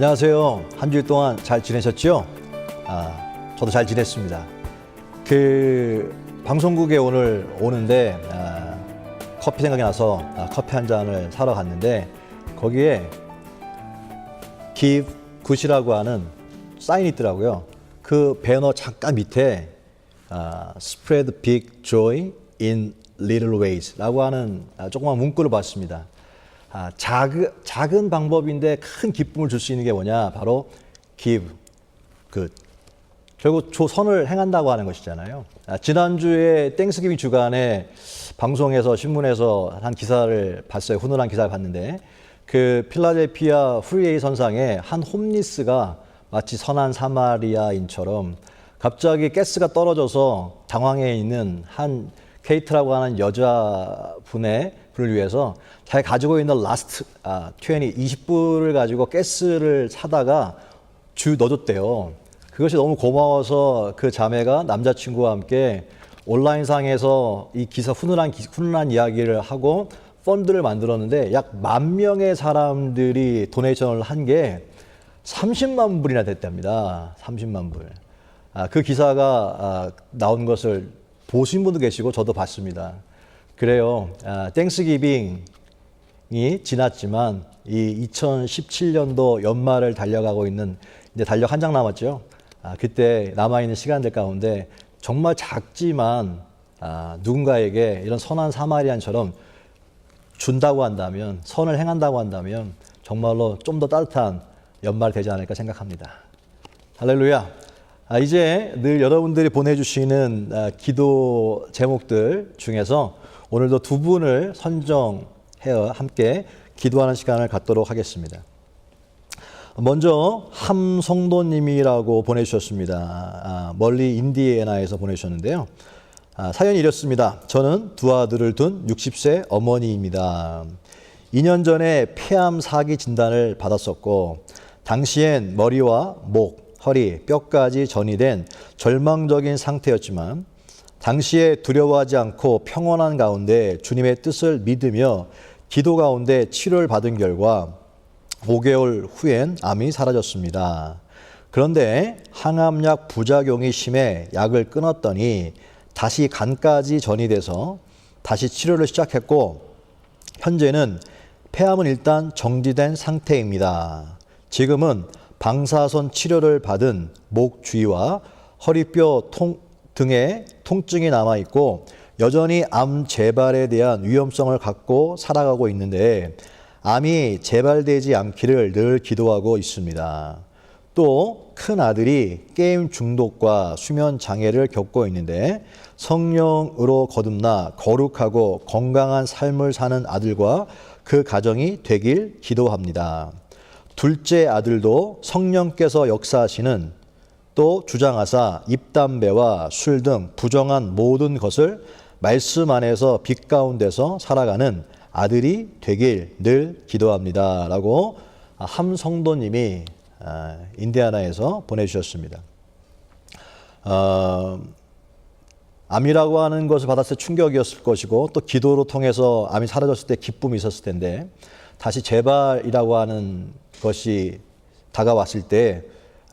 안녕하세요. 한 주일 동안 잘 지내셨죠? 저도 잘 지냈습니다. 방송국에 오늘 오는데 커피 생각이 나서 커피 한 잔을 사러 갔는데 거기에 Give Good이라고 하는 사인이 있더라고요. 그 배너 잠깐 밑에 Spread Big Joy in Little Ways라고 하는 조그만 문구를 봤습니다. 작은 방법인데 큰 기쁨을 줄 수 있는 게 뭐냐? 바로 give, good. 결국 선을 행한다고 하는 것이잖아요. 지난주에 땡스기빙 주간에 방송에서 신문에서 한 기사를 봤어요. 훈훈한 기사를 봤는데 그 필라델피아 프리웨이 선상에 한 홈리스가 마치 선한 사마리아인처럼 갑자기 가스가 떨어져서 당황해 있는 한 케이트라고 하는 여자분을 위해서 자기가 가지고 있는 라스트 20불을 가지고 가스를 사다가 넣어줬대요. 그것이 너무 고마워서 그 자매가 남자친구와 함께 온라인상에서 이 기사 훈훈한 이야기를 하고 펀드를 만들었는데 약 10,000명의 사람들이 도네이션을 한 게 30만 불이나 됐답니다. 30만 불. 그 기사가 나온 것을 보신 분도 계시고 저도 봤습니다. 그래요. 땡스기빙이 지났지만 이 2017년도 연말을 달려가고 있는 이제 달력 한 장 남았죠. 그때 남아있는 시간들 가운데 정말 작지만 누군가에게 이런 선한 사마리안처럼 준다고 한다면, 선을 행한다고 한다면 정말로 좀 더 따뜻한 연말이 되지 않을까 생각합니다. 할렐루야. 이제 늘 여러분들이 보내주시는 기도 제목들 중에서 오늘도 두 분을 선정해 함께 기도하는 시간을 갖도록 하겠습니다. 먼저 함성도님이라고 보내주셨습니다. 멀리 인디애나에서 보내주셨는데요. 사연이 이렇습니다. 저는 두 아들을 둔 60세 어머니입니다. 2년 전에 폐암 4기 진단을 받았었고 당시엔 머리와 목, 허리, 뼈까지 전이된 절망적인 상태였지만 당시에 두려워하지 않고 평온한 가운데 주님의 뜻을 믿으며 기도 가운데 치료를 받은 결과 5개월 후엔 암이 사라졌습니다. 그런데 항암약 부작용이 심해 약을 끊었더니 다시 간까지 전이돼서 다시 치료를 시작했고 현재는 폐암은 일단 정지된 상태입니다. 지금은 방사선 치료를 받은 목 주위와 허리뼈 등에 통증이 남아있고 여전히 암 재발에 대한 위험성을 갖고 살아가고 있는데 암이 재발되지 않기를 늘 기도하고 있습니다. 또 큰 아들이 게임 중독과 수면 장애를 겪고 있는데 성령으로 거듭나 거룩하고 건강한 삶을 사는 아들과 그 가정이 되길 기도합니다. 둘째 아들도 성령께서 역사하시는 또 주장하사 입담배와 술 등 부정한 모든 것을 말씀 안에서 빛 가운데서 살아가는 아들이 되길 늘 기도합니다. 라고 함성도님이 인디애나에서 보내주셨습니다. 암이라고 하는 것을 받았을 때 충격이었을 것이고 또 기도로 통해서 암이 사라졌을 때 기쁨이 있었을 텐데 다시 재발이라고 하는 것이 다가왔을 때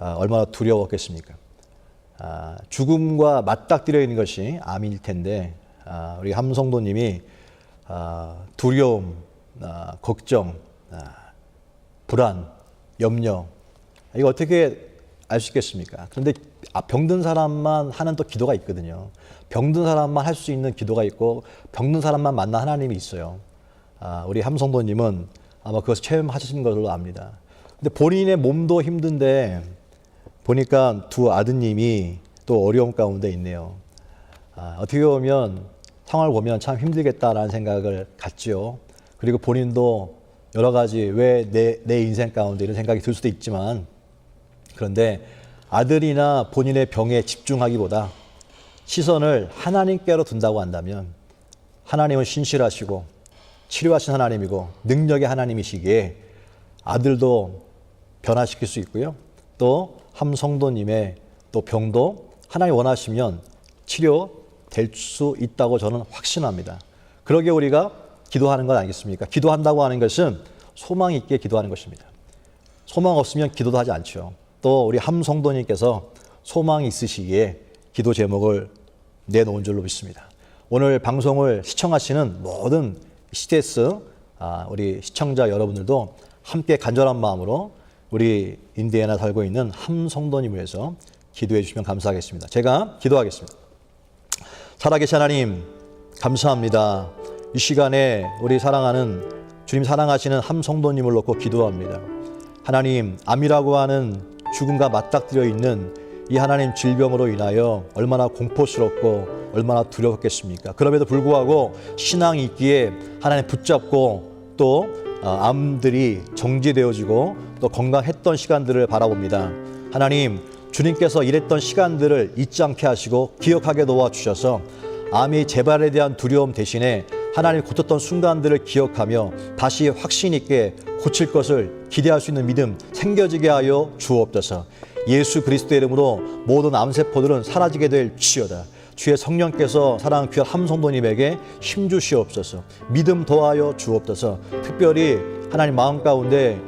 얼마나 두려웠겠습니까? 죽음과 맞닥뜨려 있는 것이 암일 텐데 우리 함성도님이 두려움, 걱정, 불안, 염려 이거 어떻게 알 수 있겠습니까? 그런데 병든 사람만 하는 또 기도가 있거든요. 병든 사람만 할 수 있는 기도가 있고 병든 사람만 만나 하나님이 있어요. 우리 함성도님은 아마 그것을 체험하신 걸로 압니다. 근데 본인의 몸도 힘든데 보니까 두 아드님이 또 어려움 가운데 있네요. 어떻게 보면 상황을 보면 참 힘들겠다라는 생각을 갖지요. 그리고 본인도 여러 가지 왜 내 인생 가운데 이런 생각이 들 수도 있지만 그런데 아들이나 본인의 병에 집중하기보다 시선을 하나님께로 둔다고 한다면 하나님은 신실하시고 치료하신 하나님이고 능력의 하나님이시기에 아들도 변화시킬 수 있고요. 또 함성도님의 또 병도 하나님 원하시면 치료될 수 있다고 저는 확신합니다. 그러기에 우리가 기도하는 것 아니겠습니까? 기도한다고 하는 것은 소망 있게 기도하는 것입니다. 소망 없으면 기도도 하지 않죠. 또 우리 함성도님께서 소망이 있으시기에 기도 제목을 내놓은 줄로 믿습니다. 오늘 방송을 시청하시는 모든 CTS 우리 시청자 여러분들도 함께 간절한 마음으로 우리 인디애나 살고 있는 함성도님을 위해서 기도해 주시면 감사하겠습니다. 제가 기도하겠습니다. 살아계신 하나님 감사합니다. 이 시간에 우리 사랑하는 주님 사랑하시는 함성도님을 놓고 기도합니다. 하나님, 암이라고 하는 죽음과 맞닥뜨려 있는 이 하나님 질병으로 인하여 얼마나 공포스럽고 얼마나 두려웠겠습니까? 그럼에도 불구하고 신앙이 있기에 하나님 붙잡고 또 암들이 정지되어지고 또 건강했던 시간들을 바라봅니다. 하나님, 주님께서 일했던 시간들을 잊지 않게 하시고 기억하게 도와주셔서 암이 재발에 대한 두려움 대신에 하나님 고쳤던 순간들을 기억하며 다시 확신 있게 고칠 것을 기대할 수 있는 믿음 생겨지게 하여 주옵소서. 예수 그리스도의 이름으로 모든 암세포들은 사라지게 될 지어다. 주의 성령께서 사랑하는 귀한 함성도님에게 힘주시옵소서. 믿음 더하여 주옵소서. 특별히 하나님 마음 가운데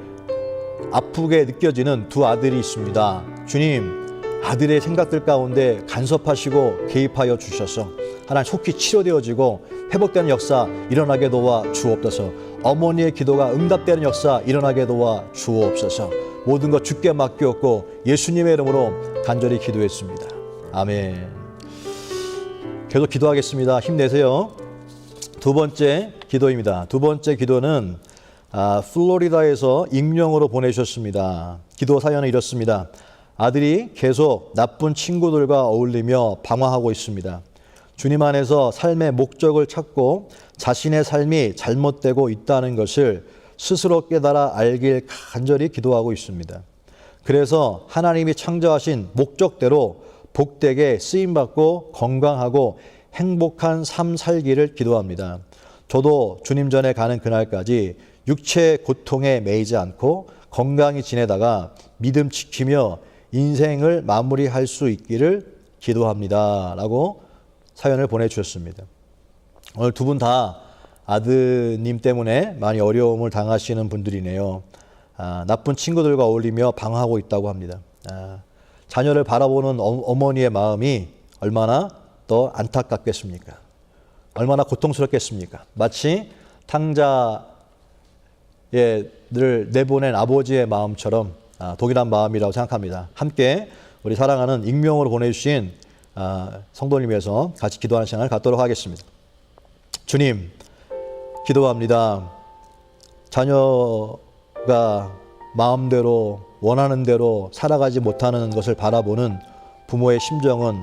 아프게 느껴지는 두 아들이 있습니다. 주님, 아들의 생각들 가운데 간섭하시고 개입하여 주셔서 하나님 속히 치료되어지고 회복되는 역사 일어나게 도와 주옵소서. 어머니의 기도가 응답되는 역사 일어나게 도와 주옵소서. 모든 것 주께 맡겼고 예수님의 이름으로 간절히 기도했습니다. 아멘. 계속 기도하겠습니다. 힘내세요. 두 번째 기도입니다. 두 번째 기도는 플로리다에서 익명으로 보내주셨습니다. 기도 사연은 이렇습니다. 아들이 계속 나쁜 친구들과 어울리며 방황하고 있습니다. 주님 안에서 삶의 목적을 찾고 자신의 삶이 잘못되고 있다는 것을 스스로 깨달아 알길 간절히 기도하고 있습니다. 그래서 하나님이 창조하신 목적대로 복되게 쓰임받고 건강하고 행복한 삶 살기를 기도합니다. 저도 주님 전에 가는 그날까지 육체의 고통에 매이지 않고 건강히 지내다가 믿음 지키며 인생을 마무리할 수 있기를 기도합니다. 라고 사연을 보내주셨습니다. 오늘 두 분 다 아드님 때문에 많이 어려움을 당하시는 분들이네요. 나쁜 친구들과 어울리며 방황하고 있다고 합니다. 자녀를 바라보는 어머니의 마음이 얼마나 더 안타깝겠습니까? 얼마나 고통스럽겠습니까? 마치 탕자를 내보낸 아버지의 마음처럼 동일한 마음이라고 생각합니다. 함께 우리 사랑하는 익명으로 보내주신 성도님 위해서 같이 기도하는 시간을 갖도록 하겠습니다. 주님, 기도합니다. 자녀가 마음대로 원하는 대로 살아가지 못하는 것을 바라보는 부모의 심정은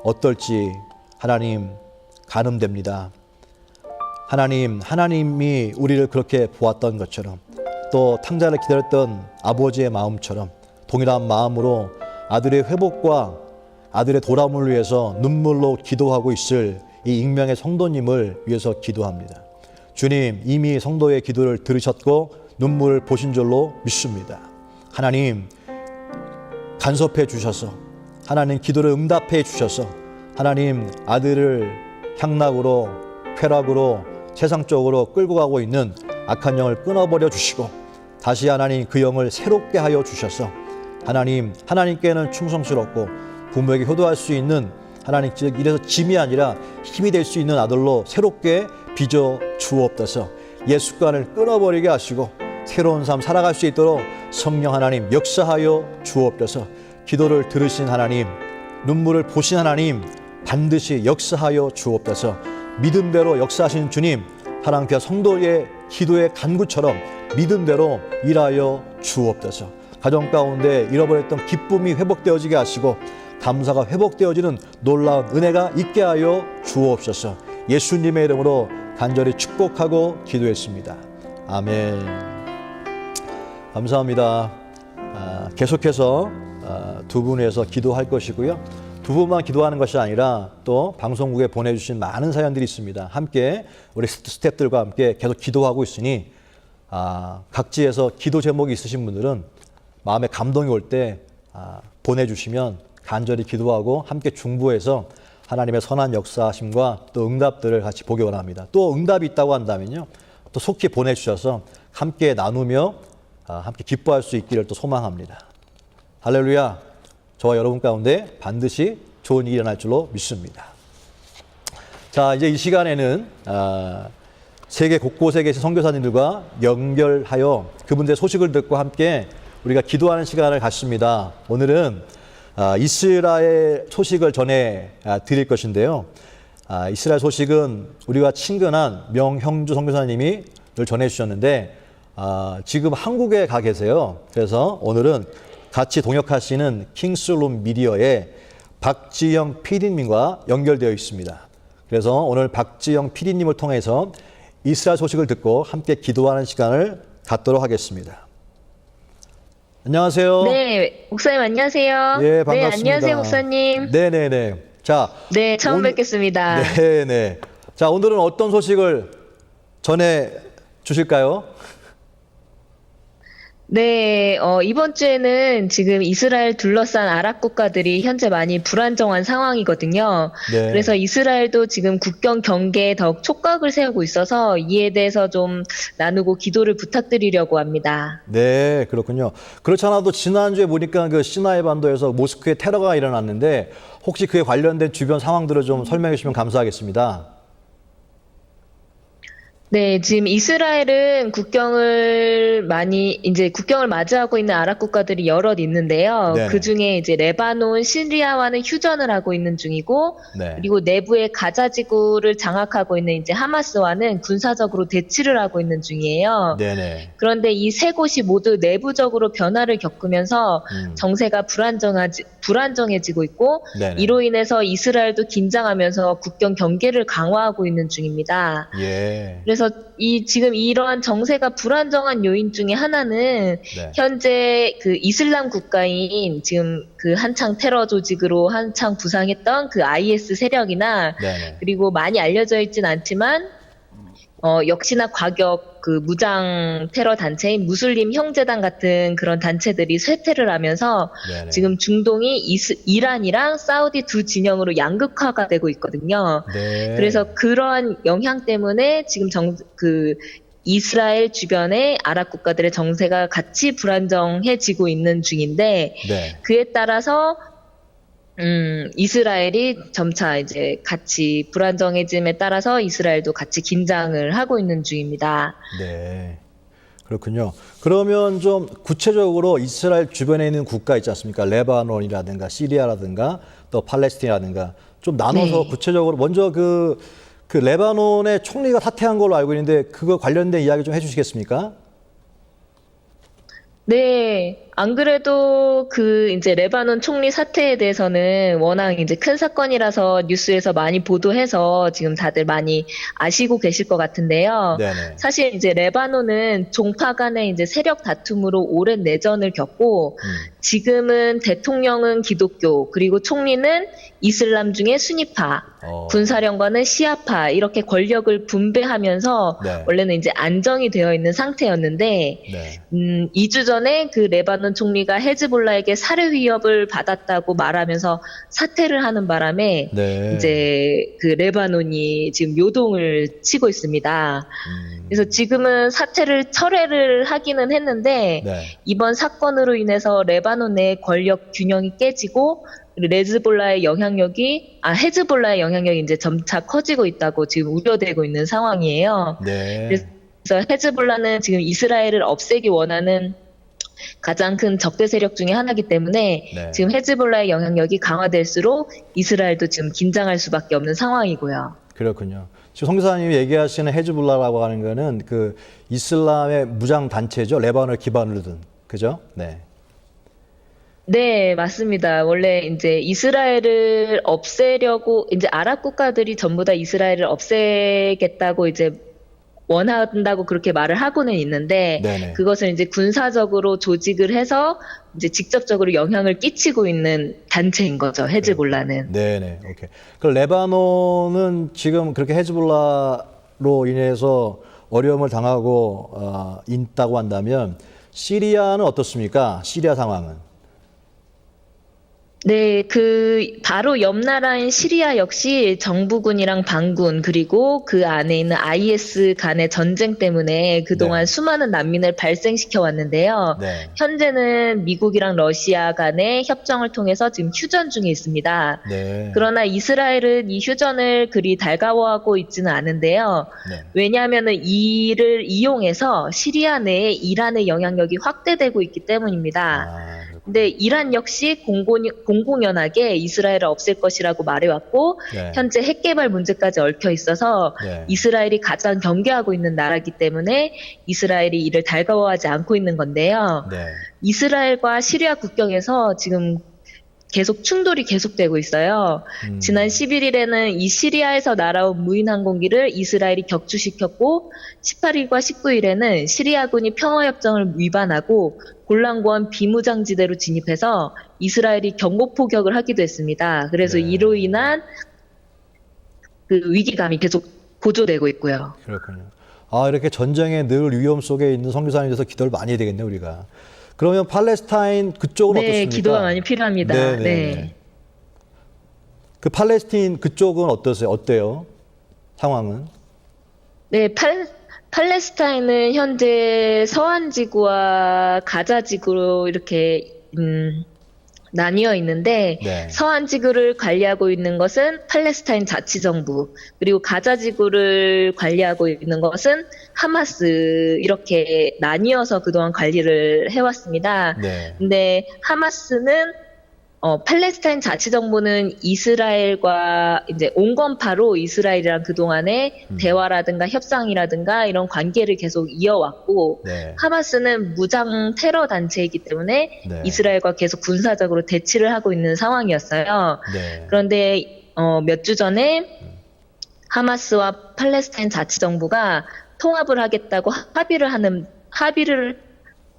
어떨지 하나님 가늠됩니다. 하나님이 우리를 그렇게 보았던 것처럼 또 탕자를 기다렸던 아버지의 마음처럼 동일한 마음으로 아들의 회복과 아들의 돌아옴을 위해서 눈물로 기도하고 있을 이 익명의 성도님을 위해서 기도합니다. 주님, 이미 성도의 기도를 들으셨고 눈물을 보신 줄로 믿습니다. 하나님, 간섭해 주셔서 하나님 기도를 응답해 주셔서 하나님 아들을 향락으로 쾌락으로 세상적으로 끌고 가고 있는 악한 영을 끊어버려 주시고 다시 하나님 그 영을 새롭게 하여 주셔서 하나님께는 충성스럽고 부모에게 효도할 수 있는 하나님 이래서 짐이 아니라 힘이 될 수 있는 아들로 새롭게 빚어 주옵소서. 옛 습관을 끊어버리게 하시고 새로운 삶 살아갈 수 있도록 성령 하나님 역사하여 주옵소서. 기도를 들으신 하나님, 눈물을 보신 하나님 반드시 역사하여 주옵소서. 믿음대로 역사하시는 주님, 하나님 귀한 성도의 기도의 간구처럼 믿음대로 일하여 주옵소서. 가정 가운데 잃어버렸던 기쁨이 회복되어지게 하시고 감사가 회복되어지는 놀라운 은혜가 있게 하여 주옵소서. 예수님의 이름으로 간절히 축복하고 기도했습니다. 아멘. 감사합니다. 계속해서 두 분에서 기도할 것이고요. 두 분만 기도하는 것이 아니라 또 방송국에 보내주신 많은 사연들이 있습니다. 함께 우리 스태프들과 함께 계속 기도하고 있으니 각지에서 기도 제목이 있으신 분들은 마음에 감동이 올 때 보내주시면 간절히 기도하고 함께 중보해서 하나님의 선한 역사하심과 또 응답들을 같이 보기 원합니다. 또 응답이 있다고 한다면요, 또 속히 보내주셔서 함께 나누며 함께 기뻐할 수 있기를 또 소망합니다. 할렐루야. 저와 여러분 가운데 반드시 좋은 일이 일어날 줄로 믿습니다. 자, 이제 이 시간에는 세계 곳곳에 계신 선교사님들과 연결하여 그분들의 소식을 듣고 함께 우리가 기도하는 시간을 갖습니다. 오늘은 이스라엘 소식을 전해 드릴 것인데요. 이스라엘 소식은 우리와 친근한 명형주 선교사님이 늘 전해 주셨는데 지금 한국에 가 계세요. 그래서 오늘은 같이 동역하시는 킹스룸 미디어의 박지영 PD님과 연결되어 있습니다. 그래서 오늘 박지영 PD님을 통해서 이스라엘 소식을 듣고 함께 기도하는 시간을 갖도록 하겠습니다. 안녕하세요. 네, 목사님 안녕하세요. 예, 반갑습니다. 네, 안녕하세요, 목사님. 네네네. 자, 네, 처음 뵙겠습니다. 네네. 자, 오늘은 어떤 소식을 전해 주실까요? 네, 이번 주에는 지금 이스라엘 둘러싼 아랍 국가들이 현재 많이 불안정한 상황이거든요. 네. 그래서 이스라엘도 지금 국경 경계에 더욱 촉각을 세우고 있어서 이에 대해서 좀 나누고 기도를 부탁드리려고 합니다. 네, 그렇군요. 그렇지 않아도 지난주에 보니까 그 시나이 반도에서 모스크에 테러가 일어났는데 혹시 그에 관련된 주변 상황들을 좀 설명해 주시면 감사하겠습니다. 네, 지금 이스라엘은 국경을 맞이하고 있는 아랍 국가들이 여럿 있는데요. 네네. 그 중에 이제 레바논, 시리아와는 휴전을 하고 있는 중이고, 네. 그리고 내부의 가자 지구를 장악하고 있는 이제 하마스와는 군사적으로 대치를 하고 있는 중이에요. 네네. 그런데 이 세 곳이 모두 내부적으로 변화를 겪으면서 정세가 불안정해지고 있고, 네네. 이로 인해서 이스라엘도 긴장하면서 국경 경계를 강화하고 있는 중입니다. 예. 그래서 지금 이러한 정세가 불안정한 요인 중에 하나는 네. 현재 그 이슬람 국가인 지금 그 한창 테러 조직으로 한창 부상했던 그 IS 세력이나 네네. 그리고 많이 알려져 있진 않지만 역시나 과격 그 무장 테러 단체인 무슬림 형제단 같은 그런 단체들이 쇠퇴를 하면서 네네. 지금 중동이 이란이랑 사우디 두 진영으로 양극화가 되고 있거든요. 네. 그래서 그러한 영향 때문에 지금 이스라엘 주변의 아랍 국가들의 정세가 같이 불안정해지고 있는 중인데 네. 그에 따라서 이스라엘이 점차 이제 같이 불안정해짐에 따라서 이스라엘도 같이 긴장을 하고 있는 중입니다. 네. 그렇군요. 그러면 좀 구체적으로 이스라엘 주변에 있는 국가 있지 않습니까? 레바논이라든가 시리아라든가 또 팔레스틴이라든가 좀 나눠서 네. 구체적으로 먼저 그 레바논의 총리가 사퇴한 걸로 알고 있는데 그거 관련된 이야기 좀 해주시겠습니까? 네, 안 그래도 이제 레바논 총리 사태에 대해서는 워낙 이제 큰 사건이라서 뉴스에서 많이 보도해서 지금 다들 많이 아시고 계실 것 같은데요. 네네. 사실 이제 레바논은 종파 간의 이제 세력 다툼으로 오랜 내전을 겪고 지금은 대통령은 기독교, 그리고 총리는 이슬람 중에 수니파, 군사령관은 시아파 이렇게 권력을 분배하면서 네. 원래는 이제 안정이 되어 있는 상태였는데 네. 2주 전에 그 레바논 총리가 헤즈볼라에게 살해 위협을 받았다고 말하면서 사퇴를 하는 바람에 네. 이제 그 레바논이 지금 요동을 치고 있습니다. 그래서 지금은 사퇴를 철회를 하기는 했는데 네. 이번 사건으로 인해서 레바논 내 권력 균형이 깨지고 헤즈볼라의 영향력이 이제 점차 커지고 있다고 지금 우려되고 있는 상황이에요. 네. 그래서 헤즈볼라는 지금 이스라엘을 없애기 원하는 가장 큰 적대 세력 중에 하나이기 때문에 네. 지금 헤즈볼라의 영향력이 강화될수록 이스라엘도 지금 긴장할 수밖에 없는 상황이고요. 그렇군요. 지금 성교사님이 얘기하시는 헤즈볼라라고 하는 거는 그 이슬람의 무장 단체죠. 레바논을 기반으로 둔. 그죠? 네. 네, 맞습니다. 원래 이제 이스라엘을 없애려고 이제 아랍 국가들이 전부 다 이스라엘을 없애겠다고 이제 원한다고 그렇게 말을 하고는 있는데 네네. 그것을 이제 군사적으로 조직을 해서 이제 직접적으로 영향을 끼치고 있는 단체인 거죠. 헤즈볼라는. 네네. 오케이. 그 레바논은 지금 그렇게 헤즈볼라로 인해서 어려움을 당하고 있다고 한다면 시리아는 어떻습니까? 시리아 상황은? 네, 바로 옆 나라인 시리아 역시 정부군이랑 반군, 그리고 그 안에 있는 IS 간의 전쟁 때문에 그동안 네. 수많은 난민을 발생시켜 왔는데요. 네. 현재는 미국이랑 러시아 간의 협정을 통해서 지금 휴전 중에 있습니다. 네. 그러나 이스라엘은 이 휴전을 그리 달가워하고 있지는 않은데요. 네. 왜냐하면 이를 이용해서 시리아 내에 이란의 영향력이 확대되고 있기 때문입니다. 그렇군요. 근데 이란 역시 공공연하게 이스라엘을 없앨 것이라고 말해왔고 네. 현재 핵 개발 문제까지 얽혀 있어서 네. 이스라엘이 가장 경계하고 있는 나라이기 때문에 이스라엘이 이를 달가워하지 않고 있는 건데요. 네. 이스라엘과 시리아 국경에서 지금 계속 충돌이 계속되고 있어요. 지난 11일에는 이 시리아에서 날아온 무인 항공기를 이스라엘이 격추시켰고 18일과 19일에는 시리아군이 평화협정을 위반하고 골란고원 비무장지대로 진입해서 이스라엘이 경고 포격을 하기도 했습니다. 그래서 네. 이로 인한 그 위기감이 계속 고조되고 있고요. 그렇군요. 이렇게 전쟁의 늘 위험 속에 있는 선교사님에 대해서 기도를 많이 해야 되겠네요, 우리가. 그러면 팔레스타인 그쪽은 네, 어떻습니까? 기도가 많이 필요합니다. 네네네. 네. 그 팔레스타인 그쪽은 어떠세요? 어때요? 상황은? 네, 팔레스타인은 현재 서한 지구와 가자 지구로 이렇게 나뉘어 있는데 네. 서한 지구를 관리하고 있는 것은 팔레스타인 자치정부, 그리고 가자 지구를 관리하고 있는 것은 하마스, 이렇게 나뉘어서 그동안 관리를 해왔습니다. 네. 근데 하마스는 팔레스타인 자치정부는 이스라엘과 이제 온건파로 이스라엘이랑 그동안의 대화라든가 협상이라든가 이런 관계를 계속 이어왔고, 네. 하마스는 무장 테러 단체이기 때문에 네. 이스라엘과 계속 군사적으로 대치를 하고 있는 상황이었어요. 네. 그런데 몇 주 전에 하마스와 팔레스타인 자치정부가 통합을 하겠다고 합의를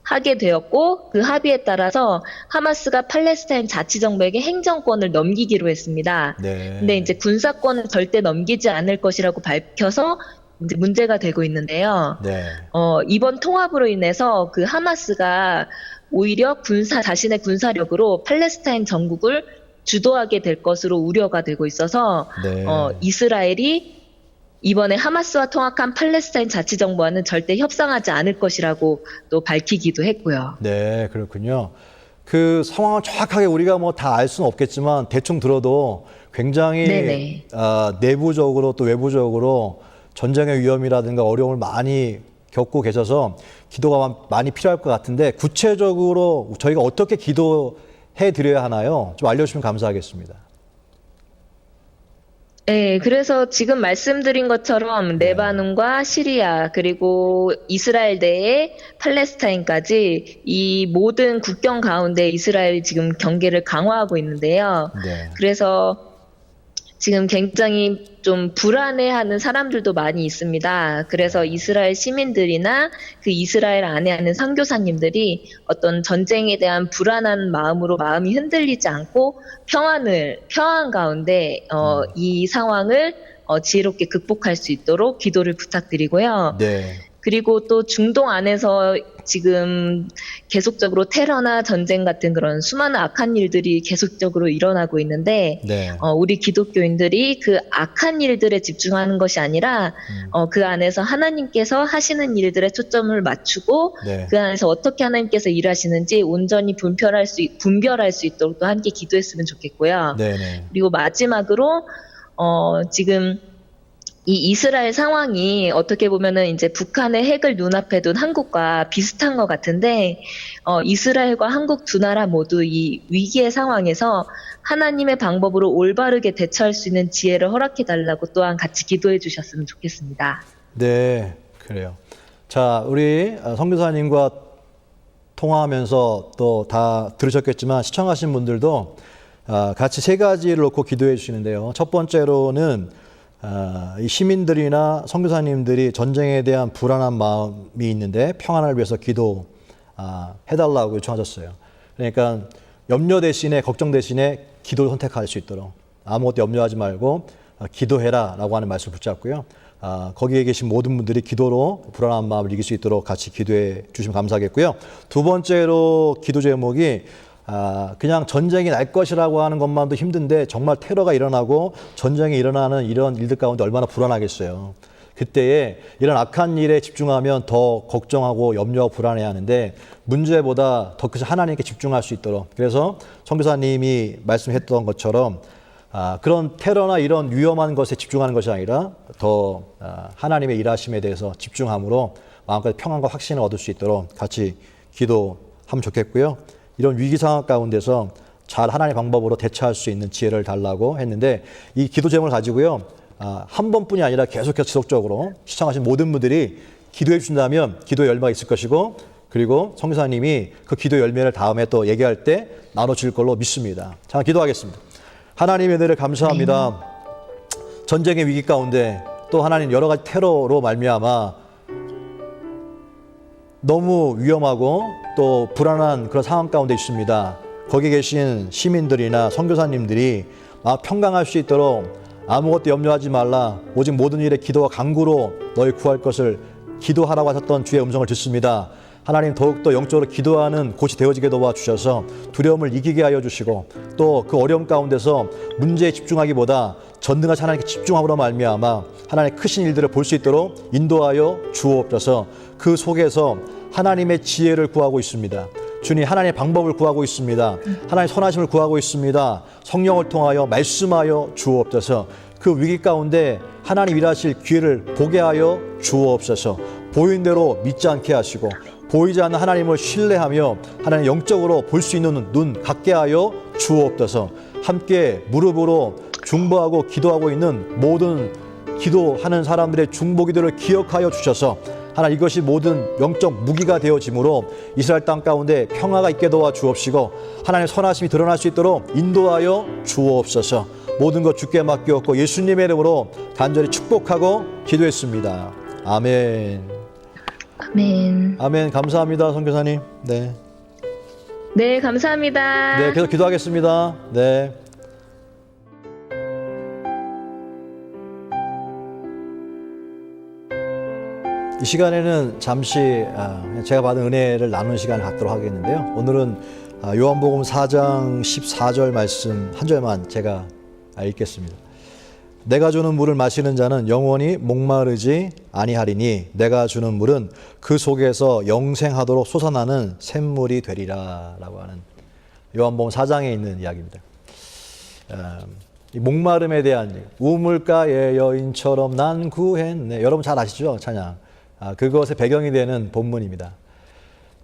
하게 되었고, 그 합의에 따라서 하마스가 팔레스타인 자치정부에게 행정권을 넘기기로 했습니다. 네. 근데 이제 군사권은 절대 넘기지 않을 것이라고 밝혀서 이제 문제가 되고 있는데요. 네. 이번 통합으로 인해서 그 하마스가 오히려 자신의 군사력으로 팔레스타인 정국을 주도하게 될 것으로 우려가 되고 있어서 네. 이스라엘이 이번에 하마스와 통합한 팔레스타인 자치정부와는 절대 협상하지 않을 것이라고 또 밝히기도 했고요. 네, 그렇군요. 그 상황을 정확하게 우리가 뭐 다 알 수는 없겠지만 대충 들어도 굉장히 네네. 내부적으로 또 외부적으로 전쟁의 위험이라든가 어려움을 많이 겪고 계셔서 기도가 많이 필요할 것 같은데 구체적으로 저희가 어떻게 기도해 드려야 하나요? 좀 알려주시면 감사하겠습니다. 네, 그래서 지금 말씀드린 것처럼 레바논과 시리아 그리고 이스라엘 내에 팔레스타인까지 이 모든 국경 가운데 이스라엘이 지금 경계를 강화하고 있는데요. 네. 그래서 지금 굉장히 좀 불안해하는 사람들도 많이 있습니다. 그래서 이스라엘 시민들이나 그 이스라엘 안에 있는 선교사님들이 어떤 전쟁에 대한 불안한 마음으로 마음이 흔들리지 않고 평안 가운데 이 상황을 지혜롭게 극복할 수 있도록 기도를 부탁드리고요. 네. 그리고 또 중동 안에서 지금 계속적으로 테러나 전쟁 같은 그런 수많은 악한 일들이 계속적으로 일어나고 있는데 네. 우리 기독교인들이 그 악한 일들에 집중하는 것이 아니라 그 안에서 하나님께서 하시는 일들에 초점을 맞추고 네. 그 안에서 어떻게 하나님께서 일하시는지 온전히 분별할 수 있도록 또 함께 기도했으면 좋겠고요. 네. 네. 그리고 마지막으로 지금 이 이스라엘 상황이 어떻게 보면은 이제 북한의 핵을 눈앞에 둔 한국과 비슷한 것 같은데, 이스라엘과 한국 두 나라 모두 이 위기의 상황에서 하나님의 방법으로 올바르게 대처할 수 있는 지혜를 허락해달라고 또한 같이 기도해 주셨으면 좋겠습니다. 네, 그래요. 자, 우리 선교사님과 통화하면서 또 다 들으셨겠지만 시청하신 분들도 같이 세 가지를 놓고 기도해 주시는데요. 첫 번째로는 이 시민들이나 선교사님들이 전쟁에 대한 불안한 마음이 있는데 평안을 위해서 기도해달라고 요청하셨어요. 그러니까 염려 대신에 걱정 대신에 기도를 선택할 수 있도록 아무것도 염려하지 말고 기도해라 라고 하는 말씀을 붙잡고요. 거기에 계신 모든 분들이 기도로 불안한 마음을 이길 수 있도록 같이 기도해 주시면 감사하겠고요. 두 번째로 기도 제목이 그냥 전쟁이 날 것이라고 하는 것만도 힘든데 정말 테러가 일어나고 전쟁이 일어나는 이런 일들 가운데 얼마나 불안하겠어요. 그때에 이런 악한 일에 집중하면 더 걱정하고 염려하고 불안해하는데 문제보다 더 크신 하나님께 집중할 수 있도록, 그래서 선교사님이 말씀했던 것처럼 그런 테러나 이런 위험한 것에 집중하는 것이 아니라 더 하나님의 일하심에 대해서 집중함으로 마음까지 평안과 확신을 얻을 수 있도록 같이 기도하면 좋겠고요. 이런 위기 상황 가운데서 잘 하나님의 방법으로 대처할 수 있는 지혜를 달라고 했는데, 이 기도 제목을 가지고요, 한 번뿐이 아니라 계속해서 지속적으로 시청하신 모든 분들이 기도해 주신다면 기도의 열매가 있을 것이고, 그리고 선교사님이 그 기도 열매를 다음에 또 얘기할 때 나눠줄 걸로 믿습니다. 자, 기도하겠습니다. 하나님의 은혜를 감사합니다. 전쟁의 위기 가운데 또 하나님 여러 가지 테러로 말미암아 너무 위험하고 또 불안한 그런 상황 가운데 있습니다. 거기 계신 시민들이나 선교사님들이 평강할 수 있도록 아무것도 염려하지 말라, 오직 모든 일에 기도와 간구로 너희 구할 것을 기도하라고 하셨던 주의 음성을 듣습니다. 하나님, 더욱더 영적으로 기도하는 곳이 되어지게 도와주셔서 두려움을 이기게 하여 주시고, 또 그 어려움 가운데서 문제에 집중하기보다 전능하신 하나님께 집중함으로 말미암아 하나님의 크신 일들을 볼 수 있도록 인도하여 주옵소서. 그 속에서 하나님의 지혜를 구하고 있습니다. 주님, 하나님의 방법을 구하고 있습니다. 하나님의 선하심을 구하고 있습니다. 성령을 통하여 말씀하여 주옵소서. 그 위기 가운데 하나님 일하실 기회를 보게 하여 주옵소서. 보이는 대로 믿지 않게 하시고, 보이지 않는 하나님을 신뢰하며 하나님 영적으로 볼 수 있는 눈 갖게 하여 주옵소서. 함께 무릎으로 중보하고 기도하고 있는 모든 기도하는 사람들의 중보 기도를 기억하여 주셔서 하나님, 이것이 모든 영적 무기가 되어지므로 이스라엘 땅 가운데 평화가 있게 도와 주옵시고, 하나님의 선하심이 드러날 수 있도록 인도하여 주옵소서. 모든 것 주께 맡기었고 예수님의 이름으로 간절히 축복하고 기도했습니다. 아멘. 아멘. 아멘. 감사합니다, 선교사님. 네. 네, 감사합니다. 네, 계속 기도하겠습니다. 네. 이 시간에는 잠시 제가 받은 은혜를 나누는 시간을 갖도록 하겠는데요. 오늘은 요한복음 4장 14절 말씀 한 절만 제가 읽겠습니다. 내가 주는 물을 마시는 자는 영원히 목마르지 아니하리니 내가 주는 물은 그 속에서 영생하도록 솟아나는 샘물이 되리라 라고 하는 요한복음 4장에 있는 이야기입니다. 이 목마름에 대한 우물가의 여인처럼 난 구했네. 여러분 잘 아시죠? 찬양. 그것의 배경이 되는 본문입니다.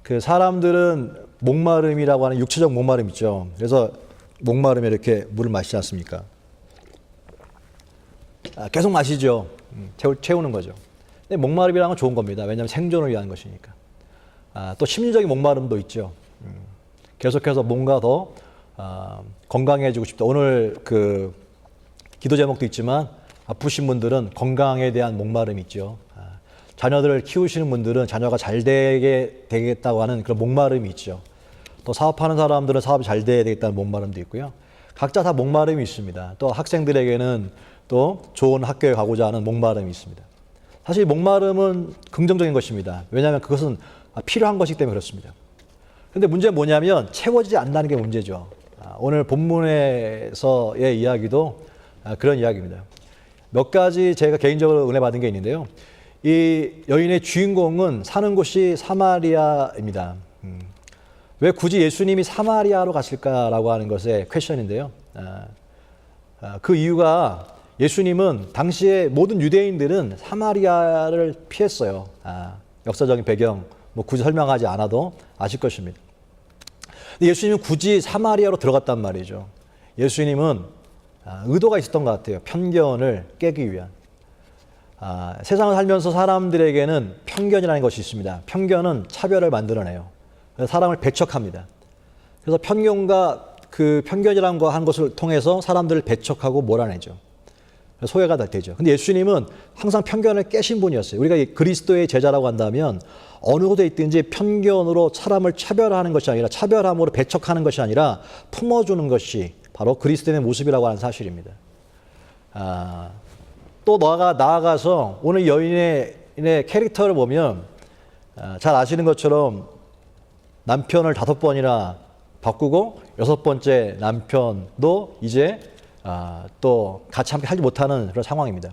그 사람들은 목마름이라고 하는 육체적 목마름 있죠. 그래서 목마름에 이렇게 물을 마시지 않습니까? 계속 마시죠. 채우는 거죠. 근데 목마름이라는 건 좋은 겁니다. 왜냐하면 생존을 위한 것이니까. 또 심리적인 목마름도 있죠. 계속해서 뭔가 더 건강해지고 싶다. 오늘 그 기도 제목도 있지만 아프신 분들은 건강에 대한 목마름이 있죠. 자녀들을 키우시는 분들은 자녀가 잘 되겠다고 하는 그런 목마름이 있죠. 또 사업하는 사람들은 사업이 잘 돼야 되겠다는 목마름도 있고요. 각자 다 목마름이 있습니다. 또 학생들에게는 또 좋은 학교에 가고자 하는 목마름이 있습니다. 사실 목마름은 긍정적인 것입니다. 왜냐하면 그것은 필요한 것이기 때문에 그렇습니다. 그런데 문제는 뭐냐면 채워지지 않는다는 게 문제죠. 오늘 본문에서의 이야기도 그런 이야기입니다. 몇 가지 제가 개인적으로 은혜 받은 게 있는데요. 이 여인의 주인공은 사는 곳이 사마리아입니다. 왜 굳이 예수님이 사마리아로 갔을까라고 하는 것의 퀘션인데요. 그 이유가 예수님은 당시에 모든 유대인들은 사마리아를 피했어요. 역사적인 배경 뭐 굳이 설명하지 않아도 아실 것입니다. 근데 예수님은 굳이 사마리아로 들어갔단 말이죠. 예수님은 의도가 있었던 것 같아요. 편견을 깨기 위한. 세상을 살면서 사람들에게는 편견이라는 것이 있습니다. 편견은 차별을 만들어내요. 그래서 사람을 배척합니다. 그래서 편견과 그 편견이라는 거 한 것을 통해서 사람들을 배척하고 몰아내죠. 소외가 되죠. 근데 예수님은 항상 편견을 깨신 분이었어요. 우리가 그리스도의 제자라고 한다면 어느 곳에 있든지 편견으로 사람을 차별하는 것이 아니라 차별함으로 배척하는 것이 아니라 품어주는 것이 바로 그리스도의 모습이라고 하는 사실입니다. 또 나아가서 오늘 여인의 캐릭터를 보면 잘 아시는 것처럼 남편을 5번이나 바꾸고 여섯 번째 남편도 이제 또 같이 함께 하지 못하는 그런 상황입니다.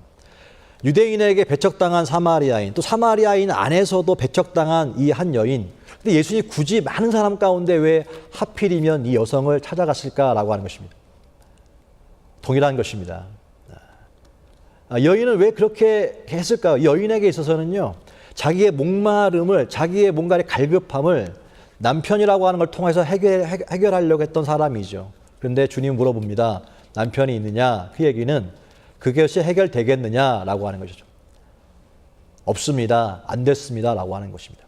유대인에게 배척당한 사마리아인, 또 사마리아인 안에서도 배척당한 이 한 여인. 근데 예수님이 굳이 많은 사람 가운데 왜 하필이면 이 여성을 찾아갔을까라고 하는 것입니다. 동일한 것입니다. 여인은 왜 그렇게 했을까요? 여인에게 있어서는요, 자기의 목마름을, 자기의 뭔가의 갈급함을 남편이라고 하는 걸 통해서 해결하려고 했던 사람이죠. 그런데 주님 물어봅니다. 남편이 있느냐? 그 얘기는 그것이 해결되겠느냐라고 하는 것이죠. 없습니다. 안 됐습니다. 라고 하는 것입니다.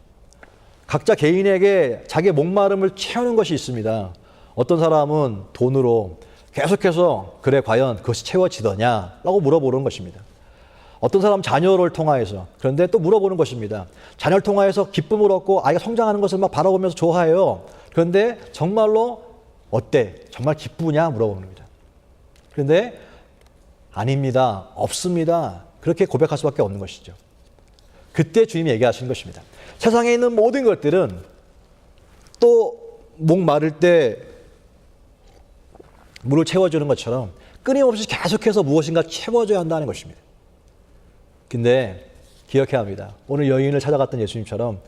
각자 개인에게 자기의 목마름을 채우는 것이 있습니다. 어떤 사람은 돈으로 계속해서 그래 과연 그것이 채워지더냐? 라고 물어보는 것입니다. 어떤 사람은 자녀를 통하여서, 그런데 또 물어보는 것입니다. 자녀를 통하여서 기쁨을 얻고 아이가 성장하는 것을 막 바라보면서 좋아해요. 그런데 정말로 어때? 정말 기쁘냐? 물어보는 겁니다. 그런데 아닙니다. 없습니다. 그렇게 고백할 수밖에 없는 것이죠. 그때 주님이 얘기하시는 것입니다. 세상에 있는 모든 것들은 또 목 마를 때 물을 채워주는 것처럼 끊임없이 계속해서 무엇인가 채워줘야 한다는 것입니다. 근데 기억해야 합니다. 오늘 여인을 찾아갔던 예수님처럼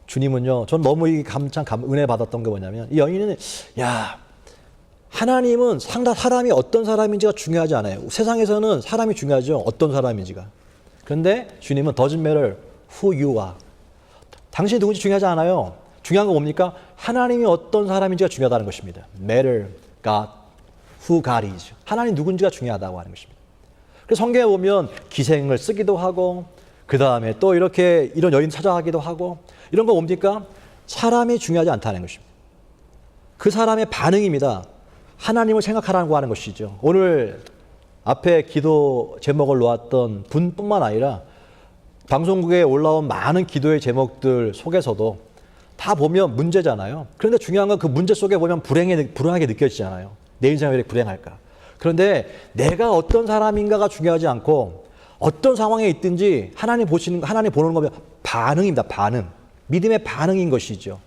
주님은요, 전 너무 은혜 받았던 게 뭐냐면, 이 여인은, 하나님은 사람이 어떤 사람인지가 중요하지 않아요. 세상에서는 사람이 중요하죠. 어떤 사람인지가. 그런데 주님은 doesn't matter who you are. 당신이 누군지 중요하지 않아요. 중요한 건 뭡니까? 하나님이 어떤 사람인지가 중요하다는 것입니다. matter God, who God is. 하나님 누군지가 중요하다고 하는 것입니다. 그래서 성경에 보면 기생을 쓰기도 하고, 그 다음에 또 이렇게 이런 여인 찾아가기도 하고, 이런 거 뭡니까? 사람이 중요하지 않다는 것입니다. 그 사람의 반응입니다. 하나님을 생각하라고 하는 것이죠. 오늘 앞에 기도 제목을 놓았던 분뿐만 아니라 방송국에 올라온 많은 기도의 제목들 속에서도 다 보면 문제잖아요. 그런데 중요한 건 그 문제 속에 보면 불행하게 느껴지잖아요. 내 인생이 왜 불행할까? 그런데 내가 어떤 사람인가가 중요하지 않고 어떤 상황에 있든지 하나님 보는 거면 반응입니다. 반응. 믿음의 반응인 것이죠.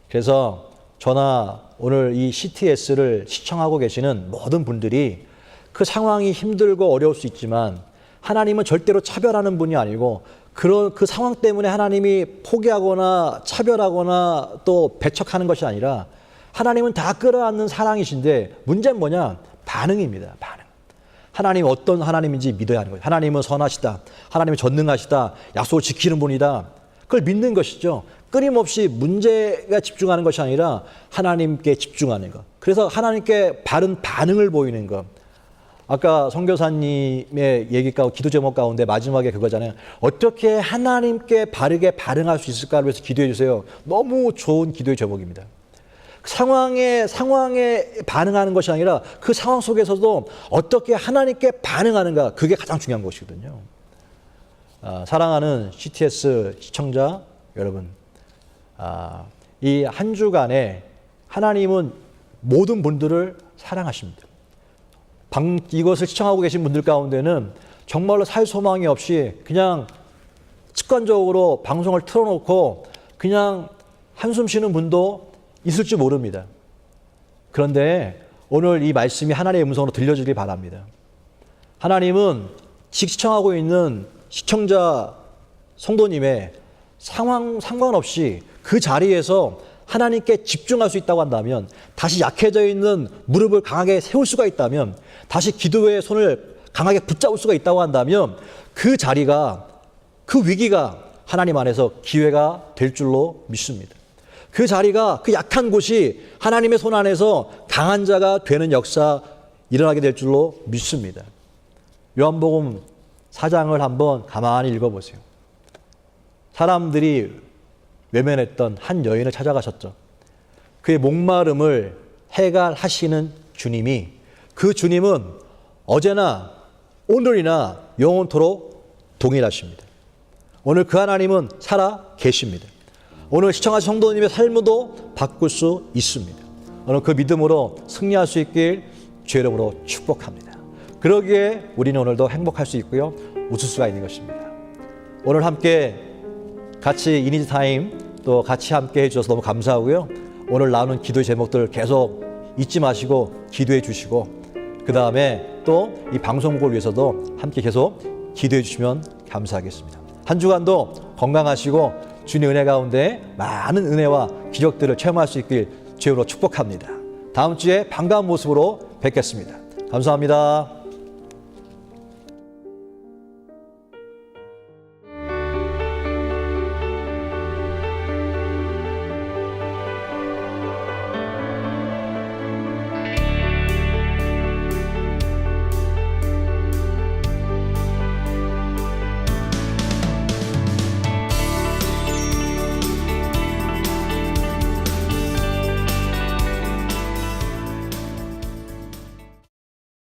그래서 저나 오늘 이 CTS를 시청하고 계시는 모든 분들이 그 상황이 힘들고 어려울 수 있지만 하나님은 절대로 차별하는 분이 아니고 그 상황 때문에 하나님이 포기하거나 차별하거나 또 배척하는 것이 아니라 하나님은 다 끌어안는 사랑이신데 문제는 뭐냐? 반응입니다. 반응. 하나님 어떤 하나님인지 믿어야 하는 거예요. 하나님은 선하시다. 하나님은 전능하시다. 약속을 지키는 분이다. 그걸 믿는 것이죠. 끊임없이 문제가 집중하는 것이 아니라 하나님께 집중하는 것. 그래서 하나님께 바른 반응을 보이는 것. 아까 선교사님의 얘기 가운데 기도 제목 가운데 마지막에 그거잖아요. 어떻게 하나님께 바르게 반응할 수 있을까를 위해서 기도해 주세요. 너무 좋은 기도의 제목입니다. 상황에 반응하는 것이 아니라 그 상황 속에서도 어떻게 하나님께 반응하는가, 그게 가장 중요한 것이거든요. 사랑하는 CTS 시청자 여러분, 이 한 주간에 하나님은 모든 분들을 사랑하십니다. 이것을 시청하고 계신 분들 가운데는 정말로 살 소망이 없이 그냥 습관적으로 방송을 틀어놓고 그냥 한숨 쉬는 분도 있을지 모릅니다. 그런데 오늘 이 말씀이 하나님의 음성으로 들려주길 바랍니다. 하나님은 시청하고 있는 시청자 성도님의 상관없이 그 자리에서 하나님께 집중할 수 있다고 한다면, 다시 약해져 있는 무릎을 강하게 세울 수가 있다면, 다시 기도의 손을 강하게 붙잡을 수가 있다고 한다면 그 자리가, 그 위기가 하나님 안에서 기회가 될 줄로 믿습니다. 그 자리가, 그 약한 곳이 하나님의 손 안에서 강한 자가 되는 역사 일어나게 될 줄로 믿습니다. 요한복음 4장을 한번 가만히 읽어보세요. 사람들이 외면했던 한 여인을 찾아가셨죠. 그의 목마름을 해결하시는 주님이, 그 주님은 어제나 오늘이나 영원토록 동일하십니다. 오늘 그 하나님은 살아 계십니다. 오늘 시청하신 성도님의 삶도 바꿀 수 있습니다. 오늘 그 믿음으로 승리할 수 있길 주의 이름으로 축복합니다. 그러기에 우리는 오늘도 행복할 수 있고요, 웃을 수가 있는 것입니다. 오늘 함께 같이 이니지 타임 또 같이 함께 해주셔서 너무 감사하고요. 오늘 나눈 기도의 제목들 계속 잊지 마시고 기도해 주시고 그 다음에 또 이 방송국을 위해서도 함께 계속 기도해 주시면 감사하겠습니다. 한 주간도 건강하시고 주님의 은혜 가운데 많은 은혜와 기적들을 체험할 수 있길 주님으로 축복합니다. 다음 주에 반가운 모습으로 뵙겠습니다. 감사합니다.